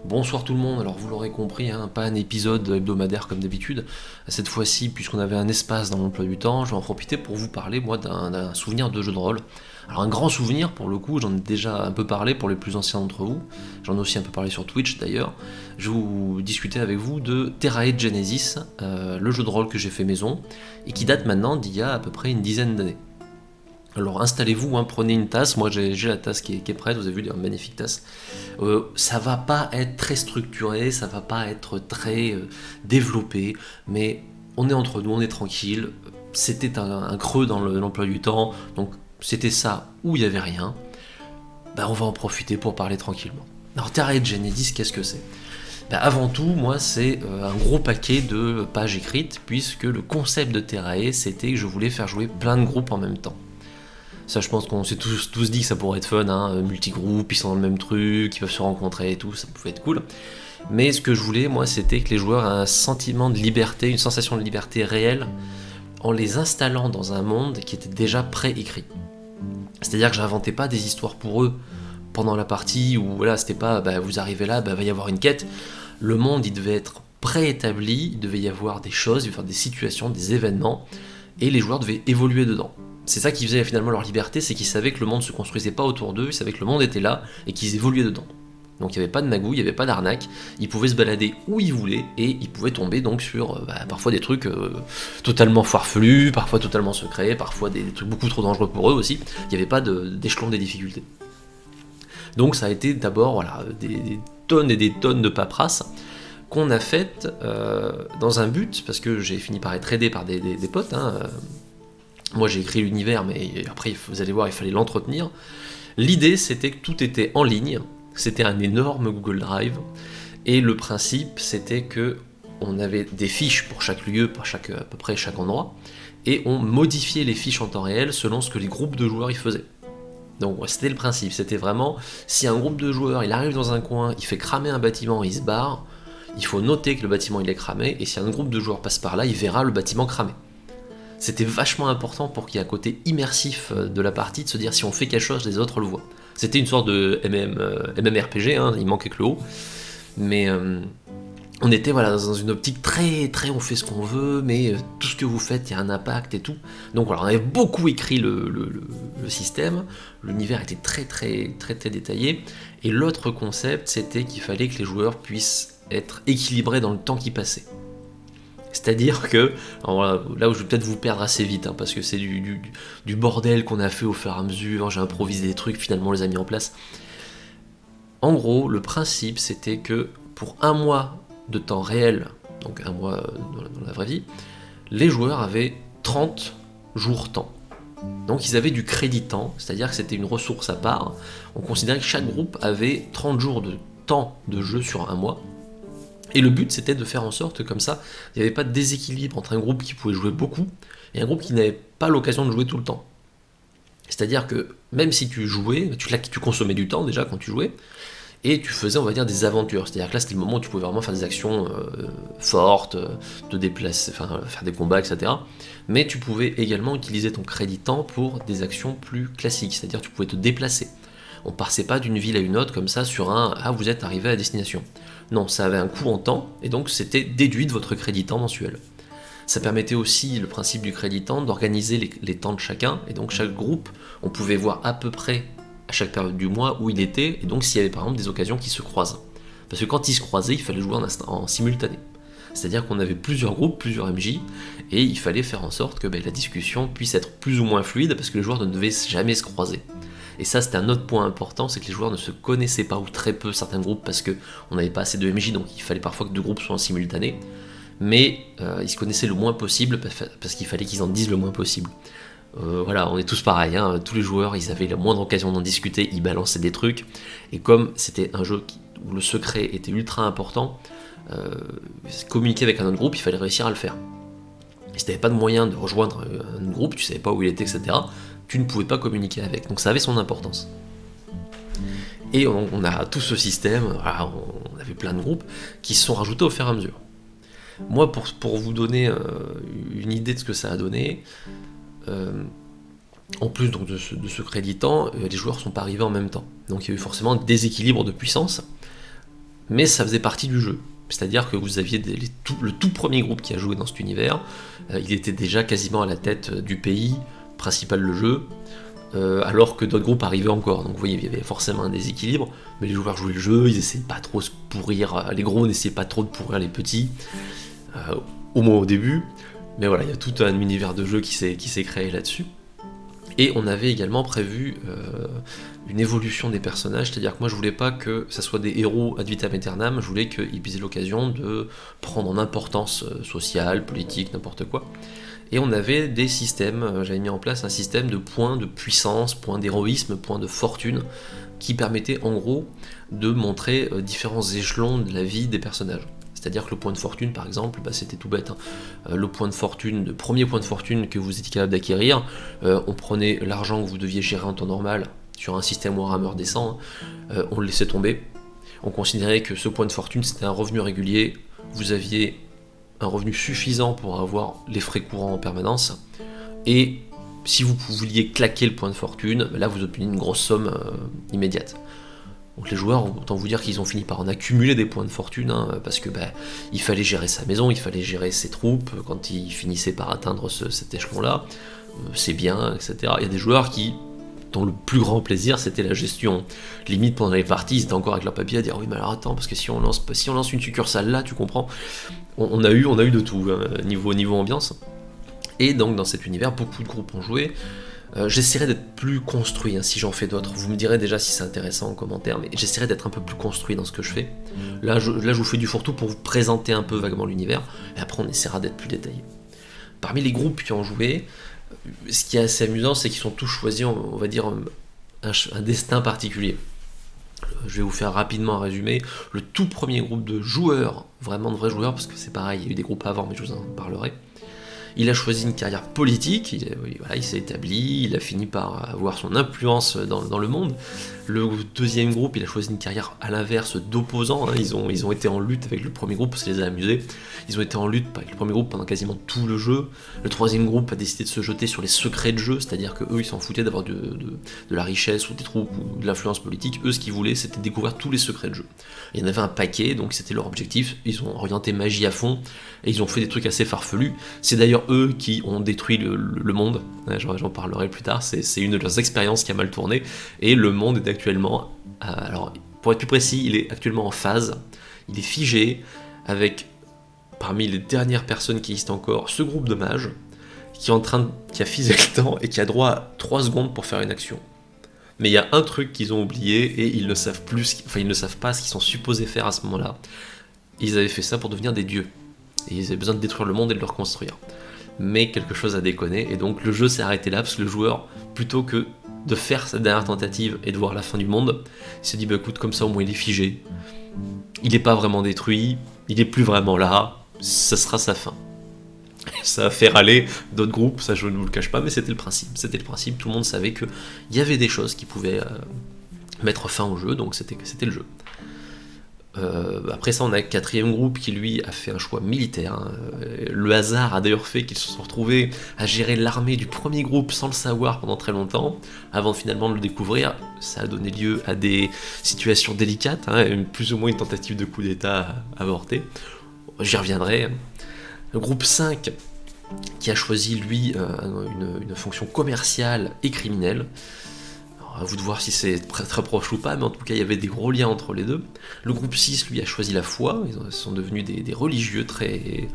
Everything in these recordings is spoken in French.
Bonsoir tout le monde, alors vous l'aurez compris, hein, pas un épisode hebdomadaire comme d'habitude. Cette fois-ci, puisqu'on avait un espace dans l'emploi du temps, je vais en profiter pour vous parler, moi, d'un souvenir de jeu de rôle. Alors un grand souvenir, pour le coup, j'en ai déjà un peu parlé pour les plus anciens d'entre vous, j'en ai aussi un peu parlé sur Twitch d'ailleurs. Je vais vous discuter avec vous de Terrae Genesis, le jeu de rôle que j'ai fait maison, et qui date maintenant d'il y a à peu près une dizaine d'années. Alors installez-vous, hein, prenez une tasse, moi j'ai la tasse qui est prête, vous avez vu, une magnifique tasse. Ça va pas être très structuré, ça va pas être très développé, mais on est entre nous, on est tranquille. C'était un creux dans l'emploi du temps, donc c'était ça où il y avait rien. On va en profiter pour parler tranquillement. Alors Terrae Genesis, qu'est-ce que c'est? Avant tout, moi, c'est un gros paquet de pages écrites, puisque le concept de Terrae, c'était que je voulais faire jouer plein de groupes en même temps. Ça, je pense qu'on s'est tous dit que ça pourrait être fun, hein, multigroupe, ils sont dans le même truc, ils peuvent se rencontrer et tout, ça pouvait être cool. Mais ce que je voulais, moi, c'était que les joueurs aient un sentiment de liberté, une sensation de liberté réelle, en les installant dans un monde qui était déjà préécrit. C'est-à-dire que j'inventais pas des histoires pour eux pendant la partie, où voilà, c'était pas, vous arrivez là, va y avoir une quête. Le monde, il devait être préétabli, il devait y avoir des choses, il devait y avoir des situations, des événements, et les joueurs devaient évoluer dedans. C'est ça qui faisait finalement leur liberté, c'est qu'ils savaient que le monde se construisait pas autour d'eux, ils savaient que le monde était là et qu'ils évoluaient dedans. Donc il n'y avait pas de magouille, il n'y avait pas d'arnaque, ils pouvaient se balader où ils voulaient et ils pouvaient tomber donc sur parfois des trucs totalement farfelus, parfois totalement secrets, parfois des trucs beaucoup trop dangereux pour eux aussi. Il n'y avait pas d'échelon des difficultés. Donc ça a été d'abord des tonnes et des tonnes de paperasse qu'on a faites dans un but, parce que j'ai fini par être aidé par des potes. Moi j'ai écrit l'univers, mais après vous allez voir, il fallait l'entretenir. L'idée c'était que tout était en ligne, c'était un énorme Google Drive, et le principe c'était que on avait des fiches pour chaque lieu, pour à peu près chaque endroit, et on modifiait les fiches en temps réel selon ce que les groupes de joueurs y faisaient. Donc c'était le principe, c'était vraiment, si un groupe de joueurs il arrive dans un coin, il fait cramer un bâtiment, il se barre, il faut noter que le bâtiment il est cramé, et si un groupe de joueurs passe par là, il verra le bâtiment cramé. C'était vachement important pour qu'il y ait un côté immersif de la partie, de se dire si on fait quelque chose, les autres le voient. C'était une sorte de MMRPG, hein, il manquait que le haut, mais on était dans une optique très on fait ce qu'on veut, mais tout ce que vous faites, il y a un impact et tout. Donc voilà, on avait beaucoup écrit le système, l'univers était très détaillé, et l'autre concept, c'était qu'il fallait que les joueurs puissent être équilibrés dans le temps qui passait. C'est-à-dire que, là où je vais peut-être vous perdre assez vite, hein, parce que c'est du bordel qu'on a fait au fur et à mesure, j'ai improvisé des trucs, finalement on les a mis en place. En gros, le principe c'était que pour un mois de temps réel, donc un mois dans la vraie vie, les joueurs avaient 30 jours temps. Donc ils avaient du crédit temps, c'est-à-dire que c'était une ressource à part. On considérait que chaque groupe avait 30 jours de temps de jeu sur un mois. Et le but c'était de faire en sorte que comme ça, il n'y avait pas de déséquilibre entre un groupe qui pouvait jouer beaucoup et un groupe qui n'avait pas l'occasion de jouer tout le temps. C'est-à-dire que même si tu jouais, tu consommais du temps déjà quand tu jouais, et tu faisais, on va dire, des aventures. C'est-à-dire que là, c'était le moment où tu pouvais vraiment faire des actions fortes, te déplacer, faire des combats, etc. Mais tu pouvais également utiliser ton crédit temps pour des actions plus classiques, c'est-à-dire que tu pouvais te déplacer. On ne passait pas d'une ville à une autre comme ça sur un « Ah, vous êtes arrivé à destination ». Non, ça avait un coût en temps, et donc c'était déduit de votre crédit temps mensuel. Ça permettait aussi, le principe du crédit temps, d'organiser les temps de chacun, et donc chaque groupe, on pouvait voir à peu près à chaque période du mois où il était, et donc s'il y avait par exemple des occasions qui se croisent. Parce que quand ils se croisaient, il fallait jouer en simultané. C'est-à-dire qu'on avait plusieurs groupes, plusieurs MJ, et il fallait faire en sorte que la discussion puisse être plus ou moins fluide, parce que les joueurs ne devaient jamais se croiser. Et ça, c'était un autre point important, c'est que les joueurs ne se connaissaient pas, ou très peu, certains groupes, parce qu'on n'avait pas assez de MJ, donc il fallait parfois que deux groupes soient en simultané, mais ils se connaissaient le moins possible, parce qu'il fallait qu'ils en disent le moins possible. Voilà, on est tous pareils, hein, tous les joueurs, ils avaient la moindre occasion d'en discuter, ils balançaient des trucs, et comme c'était un jeu où le secret était ultra important, communiquer avec un autre groupe, il fallait réussir à le faire. Et si tu n'avais pas de moyen de rejoindre un groupe, tu savais pas où il était, etc., tu ne pouvais pas communiquer avec, donc ça avait son importance. Et on a tout ce système, voilà, on avait plein de groupes qui se sont rajoutés au fur et à mesure. Moi, pour vous donner une idée de ce que ça a donné, en plus donc, de ce crédit temps, les joueurs ne sont pas arrivés en même temps. Donc il y a eu forcément un déséquilibre de puissance. mais ça faisait partie du jeu. C'est-à-dire que vous aviez le tout premier groupe qui a joué dans cet univers, il était déjà quasiment à la tête du pays principal du jeu, alors que d'autres groupes arrivaient encore. Donc vous voyez, il y avait forcément un déséquilibre, mais les joueurs jouaient le jeu, ils essayaient pas trop de se pourrir, les gros n'essayaient pas trop de pourrir les petits, au moins au début, mais voilà, il y a tout un univers de jeu qui s'est créé là-dessus. Et on avait également prévu une évolution des personnages, c'est-à-dire que moi je voulais pas que ça soit des héros ad vitam aeternam, je voulais qu'ils aient l'occasion de prendre en importance sociale, politique, n'importe quoi. Et on avait des systèmes, j'avais mis en place un système de points de puissance, points d'héroïsme, points de fortune, qui permettait en gros de montrer différents échelons de la vie des personnages. C'est-à-dire que le point de fortune, par exemple, c'était tout bête. Le point de fortune, le premier point de fortune que vous étiez capable d'acquérir, on prenait l'argent que vous deviez gérer en temps normal sur un système Warhammer décent, on le laissait tomber. On considérait que ce point de fortune, c'était un revenu régulier. Vous aviez un revenu suffisant pour avoir les frais courants en permanence. Et si vous vouliez claquer le point de fortune, là vous obteniez une grosse somme immédiate. Donc les joueurs, autant vous dire qu'ils ont fini par en accumuler des points de fortune, parce que il fallait gérer sa maison, il fallait gérer ses troupes, quand ils finissaient par atteindre cet échelon-là, c'est bien, etc. Il y a des joueurs dont le plus grand plaisir c'était la gestion. Limite pendant les parties, ils étaient encore avec leur papier à dire oui mais alors attends, parce que si on lance une succursale là, tu comprends, on a eu de tout, niveau ambiance. Et donc dans cet univers, beaucoup de groupes ont joué. J'essaierai d'être plus construit, si j'en fais d'autres. Vous me direz déjà si c'est intéressant en commentaire, mais j'essaierai d'être un peu plus construit dans ce que je fais. Là, je vous fais du fourre-tout pour vous présenter un peu vaguement l'univers, et après on essaiera d'être plus détaillé. Parmi les groupes qui ont joué, ce qui est assez amusant, c'est qu'ils ont tous choisi, on va dire, un destin particulier. Je vais vous faire rapidement un résumé. Le tout premier groupe de joueurs, vraiment de vrais joueurs, parce que c'est pareil, il y a eu des groupes avant, mais je vous en parlerai. Il a choisi une carrière politique, il s'est établi, il a fini par avoir son influence dans le monde. Le deuxième groupe, il a choisi une carrière à l'inverse d'opposants. Ils ont été en lutte avec le premier groupe, ça les a amusés. Ils ont été en lutte avec le premier groupe pendant quasiment tout le jeu. Le troisième groupe a décidé de se jeter sur les secrets de jeu, c'est-à-dire qu'eux, ils s'en foutaient d'avoir de la richesse ou des troupes ou de l'influence politique. Eux, ce qu'ils voulaient, c'était découvrir tous les secrets de jeu. Il y en avait un paquet, donc c'était leur objectif. Ils ont orienté magie à fond, et ils ont fait des trucs assez farfelus. C'est d'ailleurs eux qui ont détruit le monde. J'en parlerai plus tard. C'est une de leurs expériences qui a mal tourné, et le monde est actuellement, alors pour être plus précis, il est actuellement en phase, il est figé, avec parmi les dernières personnes qui existent encore, ce groupe de mages qui a figé le temps et qui a droit à 3 secondes pour faire une action. Mais il y a un truc qu'ils ont oublié et ils ne savent pas ce qu'ils sont supposés faire à ce moment-là. Ils avaient fait ça pour devenir des dieux, et ils avaient besoin de détruire le monde et de le reconstruire. Mais quelque chose a déconné, et donc le jeu s'est arrêté là, parce que le joueur, plutôt que de faire sa dernière tentative et de voir la fin du monde, il s'est dit écoute, comme ça au moins il est figé, il n'est pas vraiment détruit, il n'est plus vraiment là, ça sera sa fin. Ça a fait râler d'autres groupes, ça je ne vous le cache pas, mais c'était le principe, tout le monde savait qu'il y avait des choses qui pouvaient mettre fin au jeu, donc c'était le jeu. Après ça, on a un quatrième groupe qui lui a fait un choix militaire. Le hasard a d'ailleurs fait qu'ils se sont retrouvés à gérer l'armée du premier groupe sans le savoir pendant très longtemps, avant finalement de le découvrir. Ça a donné lieu à des situations délicates, plus ou moins une tentative de coup d'état avortée. J'y reviendrai. Le groupe 5 qui a choisi lui une fonction commerciale et criminelle. À vous de voir si c'est très proche ou pas, mais en tout cas il y avait des gros liens entre les deux. Le groupe 6 lui a choisi la foi, ils sont devenus des religieux très,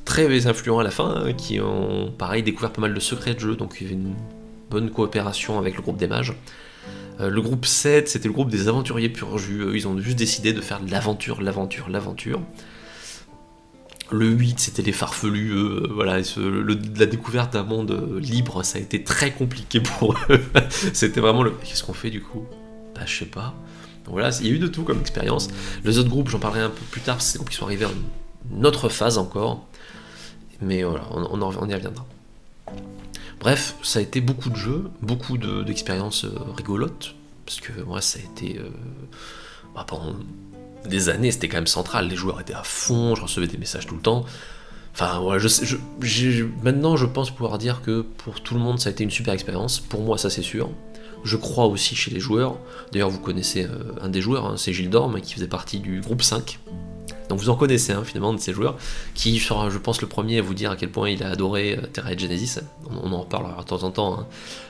très influents à la fin, qui ont pareil découvert pas mal de secrets de jeu, donc il y avait une bonne coopération avec le groupe des mages. Le groupe 7 c'était le groupe des aventuriers pur jus, ils ont juste décidé de faire de l'aventure. Le 8, c'était les farfelus, la découverte d'un monde libre, ça a été très compliqué pour eux. C'était vraiment qu'est-ce qu'on fait du coup ? Je sais pas. Donc voilà, il y a eu de tout comme expérience. Les autres groupes, j'en parlerai un peu plus tard, parce que c'est des groupes qui sont arrivés à une autre phase encore. Mais voilà, on y reviendra. Bref, ça a été beaucoup de jeux, beaucoup d'expériences rigolotes, parce que moi, ça a été... pendant des années, c'était quand même central, les joueurs étaient à fond, je recevais des messages tout le temps. Enfin, voilà, maintenant je pense pouvoir dire que pour tout le monde ça a été une super expérience, pour moi ça c'est sûr. je crois aussi chez les joueurs. D'ailleurs, vous connaissez un des joueurs, hein, c'est Gilles Dorme, qui faisait partie du groupe 5. Donc vous en connaissez finalement de ces joueurs, qui sera, je pense, le premier à vous dire à quel point il a adoré Terra et Genesis. On en reparlera de temps en temps. Hein.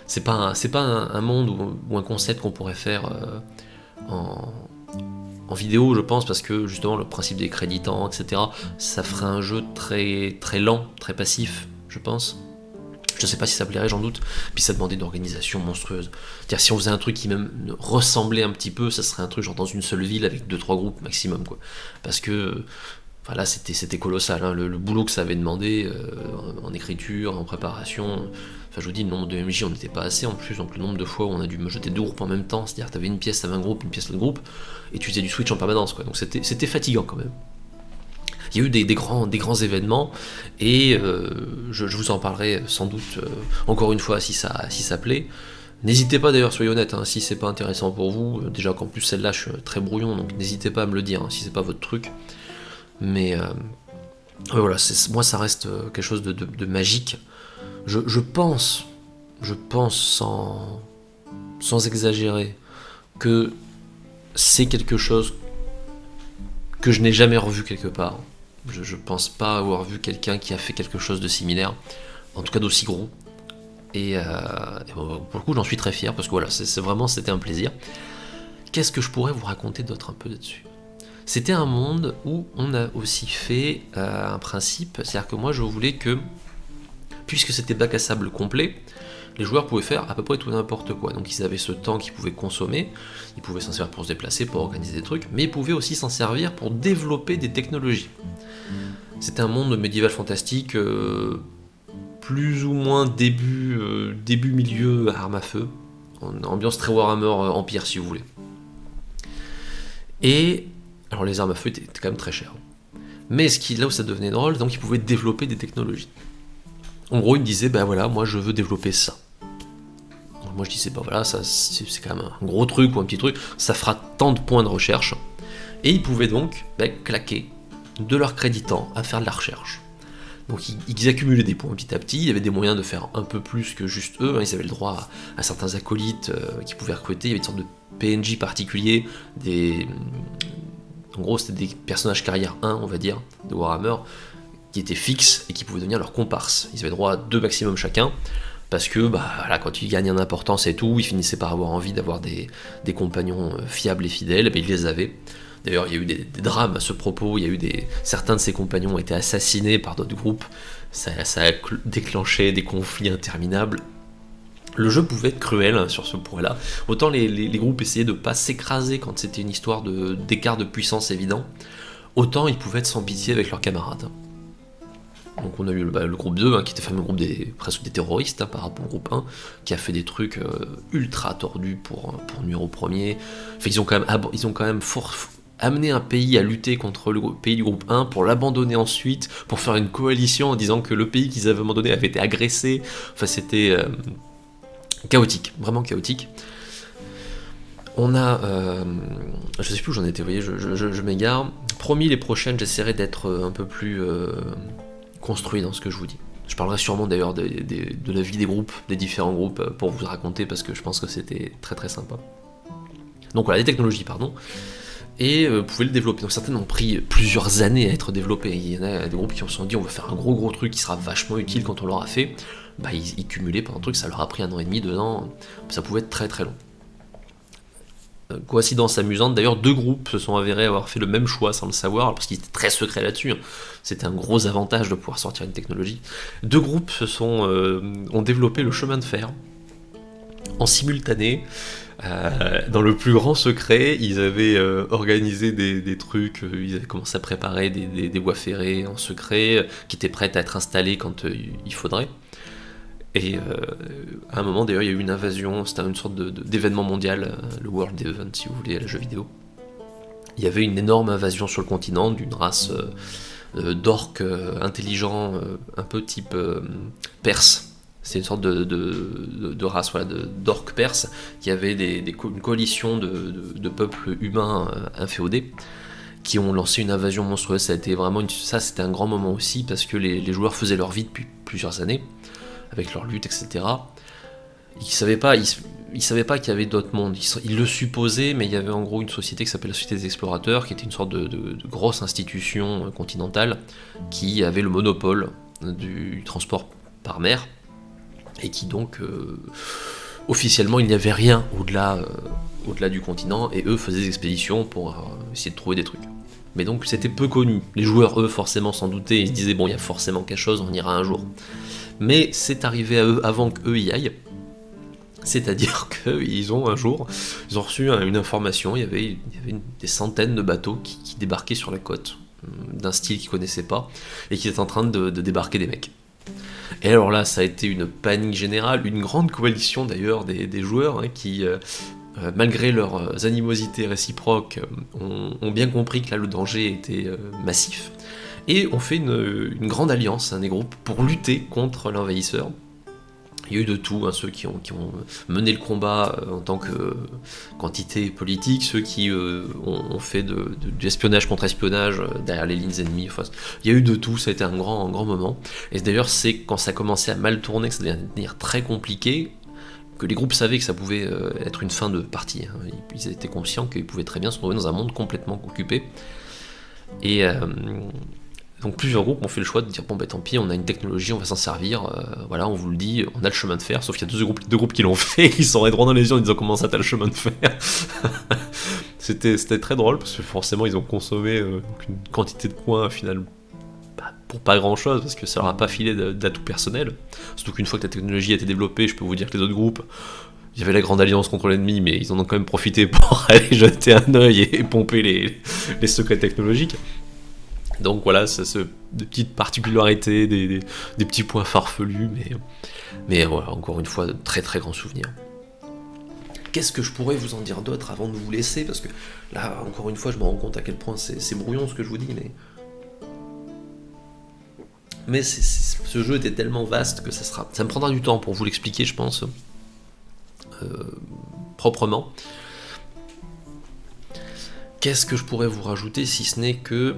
C'est pas un monde ou un concept qu'on pourrait faire en vidéo, je pense, parce que justement le principe des créditants, etc., ça ferait un jeu très, très lent, très passif, je pense. Je sais pas si ça plairait, j'en doute. Puis ça demandait une organisation monstrueuse. C'est-à-dire, si on faisait un truc qui même ressemblait un petit peu, ça serait un truc genre dans une seule ville avec 2-3 groupes maximum, quoi. Parce que enfin, là, c'était colossal, hein, le boulot que ça avait demandé en écriture, en préparation. Enfin, je vous dis, le nombre de MJ, on n'était pas assez en plus, donc le nombre de fois où on a dû me jeter 2 groupes en même temps, c'est-à-dire que t'avais une pièce, t'avais un groupe, une pièce, l'autre groupe, et tu faisais du switch en permanence, quoi. Donc c'était fatigant quand même. Il y a eu des grands événements, et je vous en parlerai sans doute encore une fois si ça plaît. N'hésitez pas d'ailleurs, soyez honnête, hein, si c'est pas intéressant pour vous, déjà qu'en plus celle-là je suis très brouillon, donc n'hésitez pas à me le dire, hein, si c'est pas votre truc. Mais voilà, moi ça reste quelque chose de magique. Je pense sans exagérer, que c'est quelque chose que je n'ai jamais revu quelque part. Je pense pas avoir vu quelqu'un qui a fait quelque chose de similaire, en tout cas d'aussi gros. Et bon, pour le coup, j'en suis très fier parce que voilà, c'était un plaisir. Qu'est-ce que je pourrais vous raconter d'autre un peu là-dessus ? C'était un monde où on a aussi fait un principe, c'est-à-dire que moi je voulais que, puisque c'était bac à sable complet, les joueurs pouvaient faire à peu près tout n'importe quoi. Donc ils avaient ce temps qu'ils pouvaient consommer, ils pouvaient s'en servir pour se déplacer, pour organiser des trucs, mais ils pouvaient aussi s'en servir pour développer des technologies. C'était un monde médiéval fantastique, plus ou moins début-milieu arme à feu, en ambiance très Warhammer Empire si vous voulez. Et alors les armes à feu étaient quand même très chères. Mais là où ça devenait drôle, donc ils pouvaient développer des technologies. En gros, ils me disaient, ben voilà, moi je veux développer ça. Donc moi je disais, ben voilà, ça c'est quand même un gros truc ou un petit truc, ça fera tant de points de recherche. Et ils pouvaient donc claquer de leur créditant à faire de la recherche. Donc ils accumulaient des points petit à petit, il y avait des moyens de faire un peu plus que juste eux, hein, ils avaient le droit à certains acolytes qu'ils pouvaient recruter, il y avait une sorte de PNJ particulier, en gros c'était des personnages carrière 1, on va dire, de Warhammer, qui étaient fixes et qui pouvaient devenir leurs comparses. Ils avaient droit à 2 maximum chacun, parce que voilà, quand ils gagnaient en importance et tout, ils finissaient par avoir envie d'avoir des compagnons fiables et fidèles, et ils les avaient. D'ailleurs, il y a eu des drames à ce propos, il y a eu certains de ses compagnons ont été assassinés par d'autres groupes, ça a déclenché des conflits interminables. Le jeu pouvait être cruel sur ce point-là. Autant les groupes essayaient de ne pas s'écraser quand c'était une histoire d'écart de puissance évident, autant ils pouvaient être sans pitié avec leurs camarades. Donc on a eu le groupe 2, qui était le fameux groupe presque des terroristes par rapport au groupe 1, qui a fait des trucs ultra tordus pour nuire au premier. Enfin, ils ont quand même amené un pays à lutter contre le pays du groupe 1 pour l'abandonner ensuite, pour faire une coalition en disant que le pays qu'ils avaient abandonné avait été agressé. Enfin, c'était chaotique, vraiment chaotique. On a, je sais plus où j'en étais, vous voyez, je m'égare. Promis, les prochaines, j'essaierai d'être un peu plus construit dans ce que je vous dis. Je parlerai sûrement d'ailleurs de la vie des groupes, des différents groupes, pour vous raconter, parce que je pense que c'était très très sympa. Donc voilà, les technologies, pardon. Et vous pouvez le développer. Donc certaines ont pris plusieurs années à être développées. Il y en a des groupes qui se sont dit on va faire un gros truc qui sera vachement utile quand on l'aura fait. Ils cumulaient pendant un truc, ça leur a pris 1 an et demi, 2 ans. Ça pouvait être très très long. Coïncidence amusante, d'ailleurs 2 groupes se sont avérés avoir fait le même choix sans le savoir, parce qu'ils étaient très secrets là-dessus. C'était un gros avantage de pouvoir sortir une technologie. 2 groupes ont développé le chemin de fer en simultané. Dans le plus grand secret, ils avaient organisé des trucs, ils avaient commencé à préparer des voies ferrées en secret, qui étaient prêtes à être installées quand il faudrait. Et à un moment d'ailleurs il y a eu une invasion, c'était une sorte d'événement mondial, le World Event si vous voulez, le jeu vidéo. Il y avait une énorme invasion sur le continent d'une race d'orques intelligents, un peu type perse. C'est une sorte de race d'orques perses qui avait une coalition de peuples humains inféodés qui ont lancé une invasion monstrueuse. Ça a été vraiment c'était un grand moment aussi parce que les joueurs faisaient leur vie depuis plusieurs années avec leur lutte, etc. Ils savaient pas, ils savaient pas qu'il y avait d'autres mondes. Ils le supposaient, mais il y avait en gros une société qui s'appelle la Société des Explorateurs, qui était une sorte de grosse institution continentale qui avait le monopole du transport par mer, et qui donc, officiellement, il n'y avait rien au-delà du continent, et eux faisaient des expéditions pour essayer de trouver des trucs. Mais donc c'était peu connu. Les joueurs, eux, forcément s'en doutaient, ils se disaient, bon, il y a forcément quelque chose, on ira un jour. Mais c'est arrivé à eux avant qu'eux y aillent. C'est-à-dire qu'ils ont un jour, ils ont reçu une information, il y avait des centaines de bateaux qui débarquaient sur la côte, d'un style qu'ils connaissaient pas, et qui étaient en train de débarquer des mecs. Et alors là, ça a été une panique générale, une grande coalition d'ailleurs des joueurs, qui, malgré leurs animosités réciproques, ont bien compris que là le danger était massif, et ont fait une grande alliance, des groupes, pour lutter contre l'envahisseur. Il y a eu de tout, ceux qui ont mené le combat en tant que quantité politique, ceux qui ont fait du espionnage contre espionnage derrière les lignes ennemies. Enfin, il y a eu de tout, ça a été un grand moment. Et d'ailleurs, c'est quand ça commençait à mal tourner, que ça devait devenir très compliqué, que les groupes savaient que ça pouvait être une fin de partie. Ils étaient conscients qu'ils pouvaient très bien se trouver dans un monde complètement occupé. Et donc plusieurs groupes ont fait le choix de dire bon tant pis, on a une technologie, on va s'en servir, voilà, on vous le dit, on a le chemin de fer, sauf qu'il y a deux groupes qui l'ont fait, ils s'en droit dans les yeux en disant comment ça t'as le chemin de fer. C'était très drôle parce que forcément ils ont consommé une quantité de points au final pour pas grand chose, parce que ça leur a pas filé d'atouts personnels. Surtout qu'une fois que la technologie a été développée, je peux vous dire que les autres groupes, il y avait la grande alliance contre l'ennemi, mais ils en ont quand même profité pour aller jeter un œil et pomper les secrets technologiques. Donc voilà, des petites particularités, des petits points farfelus, mais voilà, encore une fois, de très très grands souvenirs. Qu'est-ce que je pourrais vous en dire d'autre avant de vous laisser, parce que là, encore une fois, je me rends compte à quel point c'est brouillon ce que je vous dis, mais ce jeu était tellement vaste que ça me prendra du temps pour vous l'expliquer, je pense, proprement. Qu'est-ce que je pourrais vous rajouter, si ce n'est que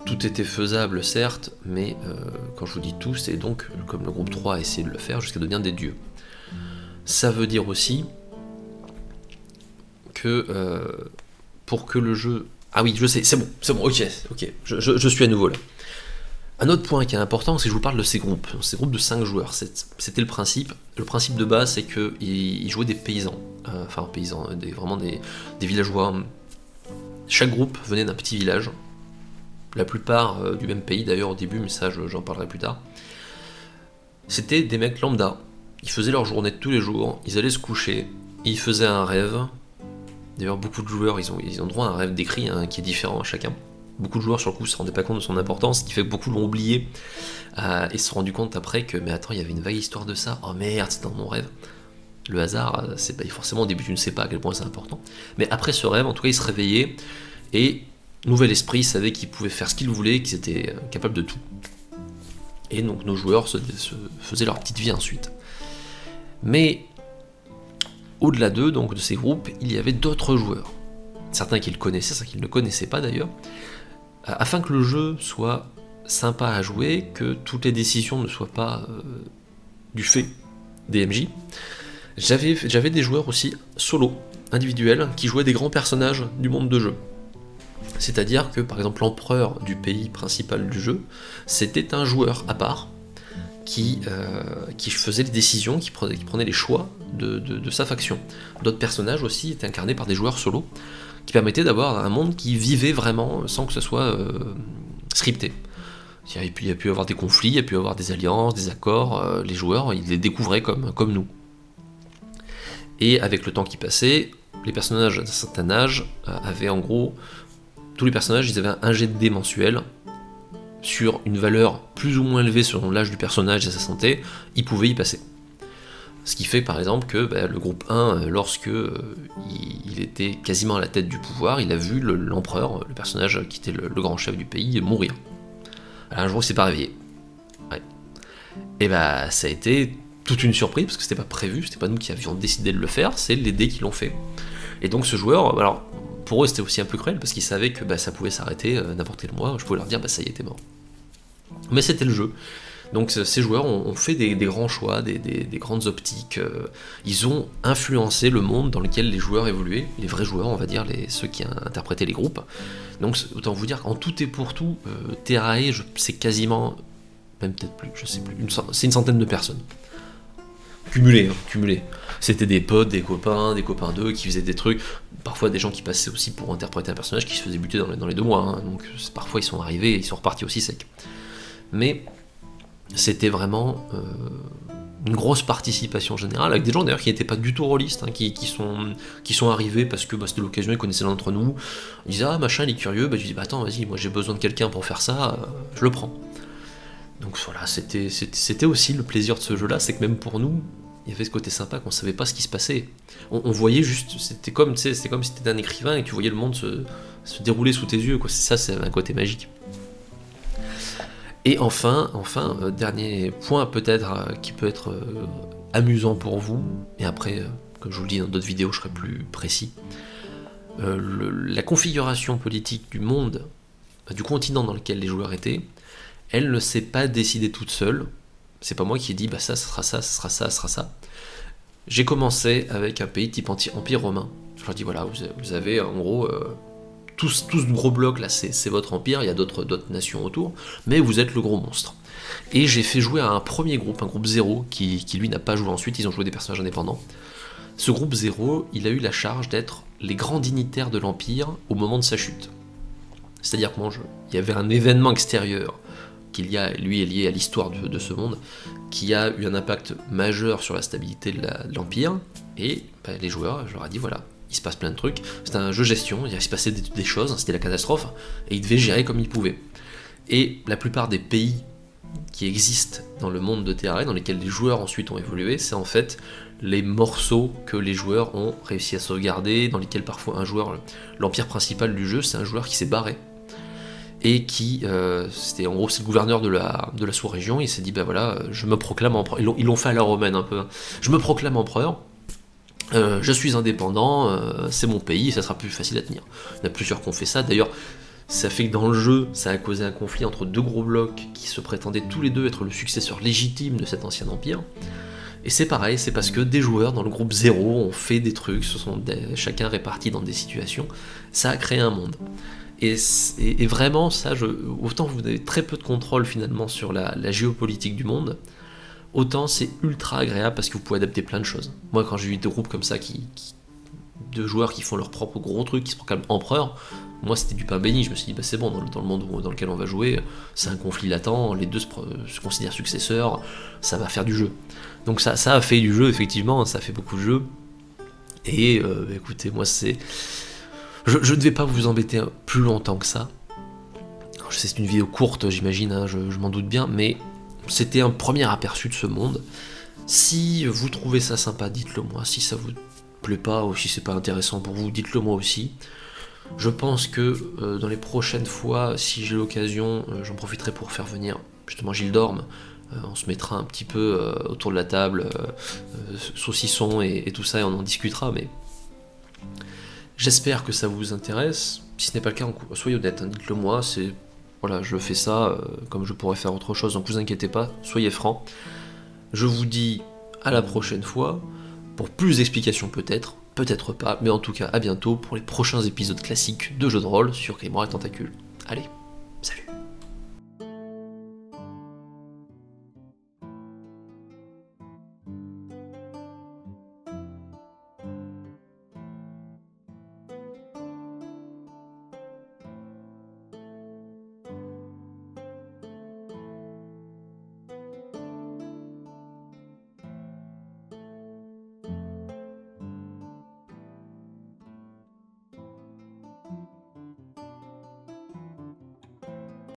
tout était faisable, certes, mais quand je vous dis tout, c'est donc, comme le groupe 3 a essayé de le faire, jusqu'à devenir des dieux. Ça veut dire aussi que pour que le jeu... Ah oui, je sais, c'est bon, ok, je suis à nouveau là. Un autre point qui est important, c'est que je vous parle de ces groupes de 5 joueurs. C'était le principe. Le principe de base, c'est qu'ils jouaient des paysans, vraiment des villageois. Chaque groupe venait d'un petit village, la plupart du même pays d'ailleurs au début, mais ça j'en parlerai plus tard. C'était des mecs lambda, ils faisaient leur journée de tous les jours, ils allaient se coucher, ils faisaient un rêve. D'ailleurs beaucoup de joueurs ils ont droit à un rêve décrit qui est différent à chacun. Beaucoup de joueurs sur le coup se rendaient pas compte de son importance, ce qui fait que beaucoup l'ont oublié et se sont rendus compte après que mais attends, il y avait une vague histoire de ça, oh merde, c'est dans mon rêve. Le hasard, forcément au début tu ne sais pas à quel point c'est important. Mais après ce rêve, en tout cas, ils se réveillaient et nouvel esprit, ils savaient qu'ils pouvaient faire ce qu'ils voulaient, qu'ils étaient capables de tout. Et donc nos joueurs se faisaient leur petite vie ensuite. Mais au-delà d'eux, donc de ces groupes, il y avait d'autres joueurs. Certains qui le connaissaient, certains qui ne le connaissaient pas d'ailleurs. Afin que le jeu soit sympa à jouer, que toutes les décisions ne soient pas du fait des MJ, j'avais des joueurs aussi solo, individuels, qui jouaient des grands personnages du monde de jeu. C'est-à-dire que, par exemple, l'empereur du pays principal du jeu, c'était un joueur à part, qui faisait les décisions, qui prenait les choix de sa faction. D'autres personnages aussi étaient incarnés par des joueurs solo, qui permettaient d'avoir un monde qui vivait vraiment sans que ce soit scripté. Il y a pu y avoir des conflits, il y a pu y avoir des alliances, des accords, les joueurs, ils les découvraient comme nous. Et avec le temps qui passait, les personnages d'un certain âge avaient en gros... Tous les personnages, ils avaient un jet de dés mensuel sur une valeur plus ou moins élevée selon l'âge du personnage et sa santé, ils pouvaient y passer. Ce qui fait par exemple que le groupe 1, lorsque il était quasiment à la tête du pouvoir, il a vu l'empereur, le personnage qui était le grand chef du pays, mourir. Alors un jour il s'est pas réveillé. Ouais. Et ça a été toute une surprise, parce que c'était pas prévu, c'était pas nous qui avions décidé de le faire, c'est les dés qui l'ont fait. Et donc ce joueur, alors pour eux c'était aussi un peu cruel, parce qu'ils savaient que ça pouvait s'arrêter n'importe quel mois, je pouvais leur dire ça y est, t'es mort. Mais c'était le jeu. Donc ces joueurs ont fait des grands choix, des grandes optiques, ils ont influencé le monde dans lequel les joueurs évoluaient, les vrais joueurs on va dire, ceux qui interprétaient les groupes. Donc autant vous dire qu'en tout et pour tout, Terrae, c'est quasiment, même peut-être plus, je sais plus, c'est une centaine de personnes. Cumulées. C'était des potes, des copains d'eux qui faisaient des trucs, parfois des gens qui passaient aussi pour interpréter un personnage qui se faisait buter dans les 2 mois, hein. Donc parfois ils sont arrivés et ils sont repartis aussi secs. Mais c'était vraiment une grosse participation générale, avec des gens d'ailleurs qui n'étaient pas du tout rôlistes, hein, qui sont arrivés parce que c'était l'occasion, ils connaissaient l'un d'entre nous, ils disaient ah machin il est curieux, je dis bah attends vas-y, moi j'ai besoin de quelqu'un pour faire ça, je le prends. Donc voilà, c'était aussi le plaisir de ce jeu-là, c'est que même pour nous, il y avait ce côté sympa qu'on savait pas ce qui se passait. On voyait juste, c'était comme si t'étais un écrivain et que tu voyais le monde se dérouler sous tes yeux, quoi. C'est un côté magique. Et enfin, dernier point peut-être qui peut être amusant pour vous, et après, comme je vous le dis dans d'autres vidéos, je serai plus précis. La configuration politique du monde, du continent dans lequel les joueurs étaient, elle ne s'est pas décidée toute seule. C'est pas moi qui ai dit bah ça sera ça, ça sera ça, ça sera ça. J'ai commencé avec un pays type empire romain. Je leur dis voilà, vous avez en gros tout ce gros bloc là, c'est votre empire, il y a d'autres nations autour, mais vous êtes le gros monstre. Et j'ai fait jouer à un premier groupe, un groupe 0, qui lui n'a pas joué ensuite, ils ont joué des personnages indépendants. Ce groupe 0, il a eu la charge d'être les grands dignitaires de l'empire au moment de sa chute. C'est-à-dire que il y avait un événement extérieur lui est lié à l'histoire de ce monde, qui a eu un impact majeur sur la stabilité de l'Empire, et les joueurs, je leur ai dit voilà, il se passe plein de trucs, c'était un jeu gestion, il se passait des choses, c'était la catastrophe, et ils devaient gérer comme ils pouvaient. Et la plupart des pays qui existent dans le monde de Terrae, dans lesquels les joueurs ensuite ont évolué, c'est en fait les morceaux que les joueurs ont réussi à sauvegarder, dans lesquels parfois un joueur, l'empire principal du jeu, c'est un joueur qui s'est barré, et qui, c'était en gros c'est le gouverneur de la sous-région, il s'est dit bah voilà, je me proclame empereur, ils l'ont fait à la romaine un peu, hein. Je me proclame empereur, je suis indépendant, c'est mon pays, ça sera plus facile à tenir. Il y en a plusieurs qui ont fait ça, d'ailleurs ça fait que dans le jeu, ça a causé un conflit entre 2 gros blocs qui se prétendaient tous les 2 être le successeur légitime de cet ancien empire. Et c'est pareil, c'est parce que des joueurs dans le groupe 0 ont fait des trucs, chacun répartis dans des situations, ça a créé un monde. Et vraiment, ça, autant vous avez très peu de contrôle finalement sur la géopolitique du monde, autant c'est ultra agréable parce que vous pouvez adapter plein de choses. Moi, quand j'ai eu des groupes comme ça, de joueurs qui font leur propre gros truc, qui se proclament empereur, moi c'était du pain béni. Je me suis dit, bah, c'est bon, dans le monde dans lequel on va jouer, c'est un conflit latent, les 2 se considèrent successeurs, ça va faire du jeu. Donc ça a fait du jeu, effectivement, ça a fait beaucoup de jeu. Et écoutez, moi c'est... Je ne vais pas vous embêter plus longtemps que ça. Alors, je sais, c'est une vidéo courte, j'imagine, hein, je m'en doute bien, mais c'était un premier aperçu de ce monde. Si vous trouvez ça sympa, dites-le moi. Si ça vous plaît pas ou si c'est pas intéressant pour vous, dites-le moi aussi. Je pense que dans les prochaines fois, si j'ai l'occasion, j'en profiterai pour faire venir justement Gilles Dorme. On se mettra un petit peu autour de la table, saucisson et tout ça, et on en discutera, mais... J'espère que ça vous intéresse. Si ce n'est pas le cas, soyez honnête, hein, dites-le moi. Voilà, je fais ça comme je pourrais faire autre chose, donc vous inquiétez pas, soyez francs. Je vous dis à la prochaine fois, pour plus d'explications peut-être pas, mais en tout cas à bientôt pour les prochains épisodes classiques de jeux de rôle sur Grimoire et Tentacules. Allez, salut.